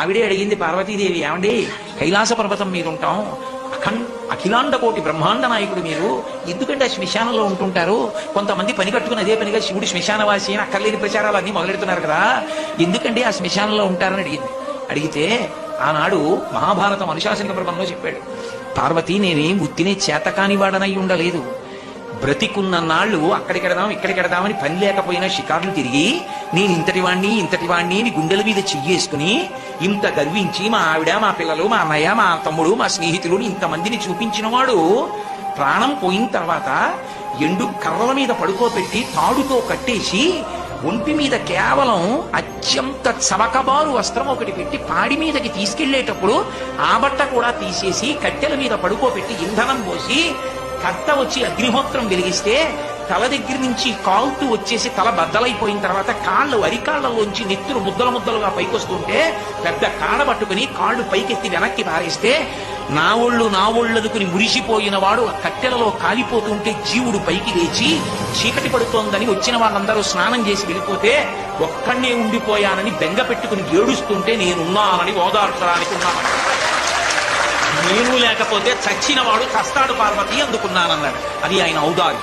ఆవిడే అడిగింది పార్వతీదేవి, ఏమండి కైలాస పర్వతం మీద ఉంటాం, అఖిలాండ కోటి బ్రహ్మాండ నాయకుడు మీరు, ఎందుకంటే ఆ శ్మశానంలో ఉంటుంటారు? కొంతమంది పని కట్టుకుని అదే పనిగా శివుడు శ్మశానవాసి అని అక్కర్లేని ప్రచారాలు అన్ని మొదలెడుతున్నారు కదా, ఎందుకంటే ఆ శ్మశానంలో ఉంటారని అడిగింది. అడిగితే ఆనాడు మహాభారతం అనుశాసనిక పర్వంలో చెప్పాడు, పార్వతి నేనేం ఉత్తినే చేతకాని వాడనై ఉండలేదు, బ్రతికున్న నాళ్ళు అక్కడికెడదాం ఇక్కడికెడదామని పని లేకపోయినా షికార్లు తిరిగి నేను ఇంతటి వాణ్ణి అని గుండెల మీద చెయ్యేసుకుని ఇంత గర్వించి మా ఆవిడ, మా పిల్లలు, మా అన్నయ్య, మా తమ్ముడు, మా స్నేహితులు ఇంతమందిని చూపించిన వాడు ప్రాణం పోయిన తర్వాత ఎండు కర్రల మీద పడుకోబెట్టి తాడుతో కట్టేసి ఒంటి మీద కేవలం అత్యంత చవకబారు వస్త్రం ఒకటి పెట్టి పాడి మీదకి తీసుకెళ్లేటప్పుడు ఆ బట్ట కూడా తీసేసి కట్టెల మీద పడుకోబెట్టి ఇంధనం పోసి కర్త వచ్చి అగ్నిహోత్రం వెలిగిస్తే తల దగ్గర నుంచి కాలుతూ వచ్చేసి తల బద్దలైపోయిన తర్వాత కాళ్ళు అరికాళ్లలోంచి నెత్తురు ముద్దలుగా పైకొస్తుంటే పెద్ద కాడ పట్టుకుని కాళ్ళు పైకెత్తి వెనక్కి పారేస్తే నా ఒళ్ళనుకుని మురిసిపోయిన వాడు కట్టెలలో కాలిపోతుంటే జీవుడు పైకి లేచి చీకటి పడుతోందని వచ్చిన వాళ్ళందరూ స్నానం చేసి వెళ్ళిపోతే ఒక్కడే ఉండిపోయానని బెంగ పెట్టుకుని ఏడుస్తుంటే నేనున్నానని ఓదార్చడానికి ఉన్నాను. నేను లేకపోతే చచ్చిన వాడు చస్తాడు పార్వతి అందుకున్నానన్నాడు. అది ఆయన ఔదార్యం.